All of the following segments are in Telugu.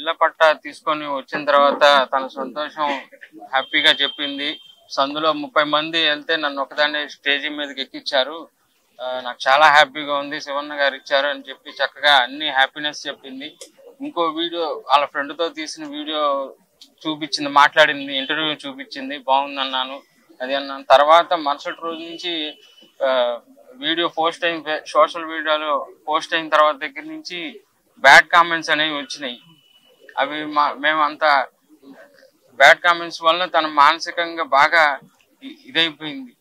ఇళ్ల పట్టా తీసుకొని వచ్చిన తర్వాత తన సంతోషం హ్యాపీగా చెప్పింది. సందులో 30 మంది వెళ్తే నన్ను ఒకదాన్ని స్టేజీ మీదకి ఎక్కించారు. నాకు చాలా హ్యాపీగా ఉంది, శివన్న గారు ఇచ్చారు అని చెప్పి చక్కగా అన్ని హ్యాపీనెస్ చెప్పింది. ఇంకో వీడియో వాళ్ళ ఫ్రెండ్ తో తీసిన వీడియో చూపించింది, మాట్లాడింది, ఇంటర్వ్యూ చూపించింది, బాగుందన్నాను. అది అన్నాను. తర్వాత మరుసటి రోజు నుంచి వీడియో పోస్ట్ అయిన సోషల్ మీడియాలో పోస్ట్ అయిన తర్వాత దగ్గర నుంచి బ్యాడ్ కామెంట్స్ అనేవి వచ్చినాయి. అవి మేము అంత బ్యాడ్ కామెంట్స్ వల్ల తన మానసికంగా బాగా ఇదైపోయింది.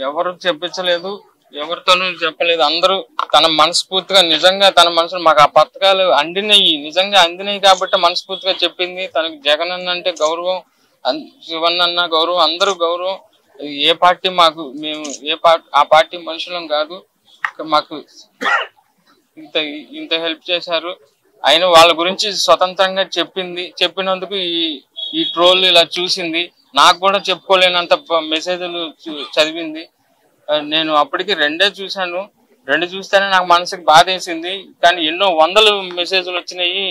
ఎవరు చెప్పించలేదు, ఎవరితోనూ చెప్పలేదు. అందరూ తన మనస్ఫూర్తిగా నిజంగా తన మనసులో మాకు ఆ పథకాలు నిజంగా అందినాయి కాబట్టి మనస్ఫూర్తిగా చెప్పింది. తనకి జగన్ అంటే గౌరవం, శివన్న గౌరవం, అందరూ గౌరవం. ఏ పార్టీ మేము ఆ పార్టీ మనుషులం కాదు. మాకు ఇంత హెల్ప్ చేశారు. అయినా వాళ్ళ గురించి స్వతంత్రంగా చెప్పింది. చెప్పినందుకు ఈ ట్రోల్ ఇలా చూసింది. నాకు కూడా చెప్పుకోలేనంత మెసేజ్లు చదివింది. నేను అప్పటికి 2 చూశాను. 2 చూస్తేనే నాకు మనసుకి బాధ వేసింది. కానీ ఎన్నో వందలు మెసేజ్లు వచ్చినాయి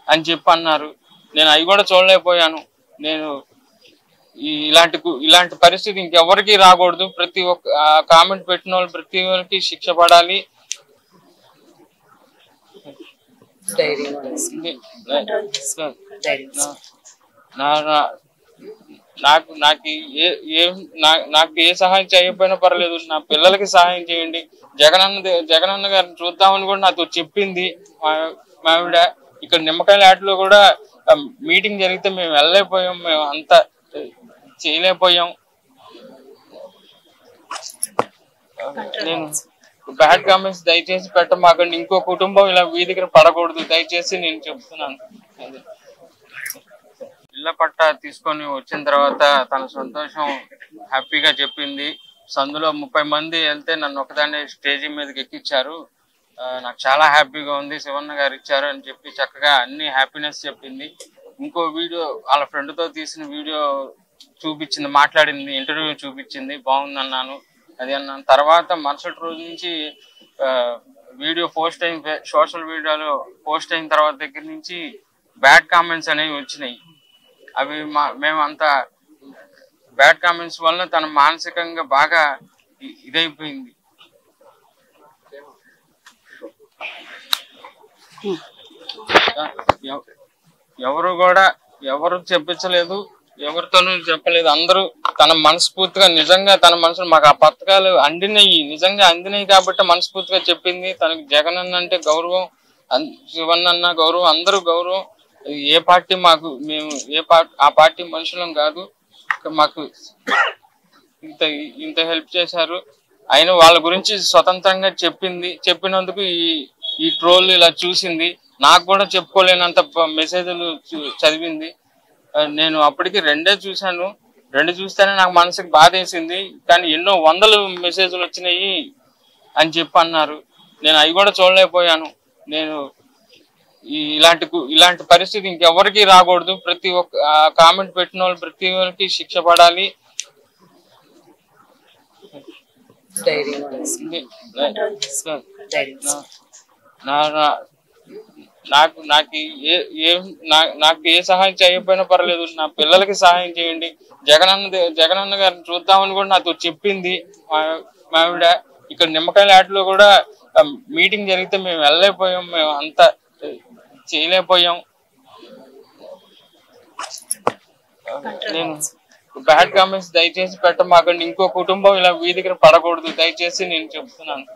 అని చెప్పి అన్నారు. నేను అవి కూడా చూడలేకపోయాను. నేను ఇలాంటి పరిస్థితి ఇంకెవరికి రాకూడదు. ప్రతి ఒక్క కామెంట్ పెట్టిన వాళ్ళు ప్రతి ఒక్కరికి శిక్ష పడాలి. నాకు ఏ సహాయం చేయకపోయినా పర్లేదు, నా పిల్లలకి సహాయం చేయండి. జగనన్న గారిని చూద్దామని కూడా నాతో చెప్పింది మా ఆవిడ. ఇక్కడ నిమ్మకాయల ఆటలో కూడా మీటింగ్ జరిగితే మేము వెళ్ళలేకపోయాం, మేము అంతా చేయలేకపోయాం. నేను బ్యాడ్ కామెంట్స్ దయచేసి పెట్టమాకండి. ఇంకో కుటుంబం ఇలా వీధికి పడకూడదు దయచేసి నేను చెప్తున్నాను. ఇళ్ల పట్టా తీసుకొని వచ్చిన తర్వాత తన సంతోషం హ్యాపీగా చెప్పింది. సందులో 30 మంది వెళ్తే నన్ను ఒకదాన్ని స్టేజీ మీదకి ఎక్కించారు. నాకు చాలా హ్యాపీగా ఉంది, శివన్న గారు ఇచ్చారు అని చెప్పి చక్కగా అన్ని హ్యాపీనెస్ చెప్పింది. ఇంకో వీడియో వాళ్ళ ఫ్రెండ్ తో తీసిన వీడియో చూపించింది, మాట్లాడింది, ఇంటర్వ్యూ చూపించింది, బాగుందన్నాను. అది అన్నాను. తర్వాత మరుసటి రోజు నుంచి వీడియో పోస్ట్ అయిన సోషల్ మీడియాలో పోస్ట్ అయిన తర్వాత దగ్గర నుంచి బ్యాడ్ కామెంట్స్ అనేవి వచ్చినాయి. అవి మేము అంత బ్యాడ్ కామెంట్స్ వల్ల తన మానసికంగా బాగా ఇదైపోయింది. ఎవరు చెప్పించలేదు, ఎవరితోనూ చెప్పలేదు. అందరూ తన మనస్ఫూర్తిగా నిజంగా తన మనసులో మాకు ఆ పథకాలు నిజంగా అందినాయి కాబట్టి మనస్ఫూర్తిగా చెప్పింది. తనకి జగన్ అంటే గౌరవం, శివన్న గౌరవం, అందరూ గౌరవం. ఏ పార్టీ మేము ఆ పార్టీ మనుషులం కాదు. మాకు ఇంత హెల్ప్ చేశారు. అయినా వాళ్ళ గురించి స్వతంత్రంగా చెప్పింది. చెప్పినందుకు ఈ ట్రోల్ ఇలా చూసింది. నాకు కూడా చెప్పుకోలేనంత మెసేజ్లు చదివింది. నేను అప్పటికి 2 చూశాను. 2 చూస్తేనే నాకు మనసుకి బాధ వేసింది. కానీ ఎన్నో వందలు మెసేజ్లు వచ్చినాయి అని చెప్పి అన్నారు. నేను అవి కూడా చూడలేకపోయాను. నేను ఇలాంటి పరిస్థితి ఇంకెవరికి రాకూడదు. ప్రతి ఒక్క కామెంట్ పెట్టిన వాళ్ళు ప్రతి ఒక్కరికి శిక్ష పడాలి. నాకు ఏ సహాయం చేయకపోయినా పర్లేదు, నా పిల్లలకి సహాయం చేయండి. జగనన్న గారిని చూద్దామని కూడా నాతో చెప్పింది మా ఆవిడ. ఇక్కడ నిమ్మకాయల ఆటలో కూడా మీటింగ్ జరిగితే మేము వెళ్ళలేకపోయాం, మేము అంతా చేయలేకపోయాం. నేను బ్యాడ్ కామెంట్స్ దయచేసి పెట్టమాకండి. ఇంకో కుటుంబం ఇలా వీధికి పడకూడదు దయచేసి నేను చెప్తున్నాను.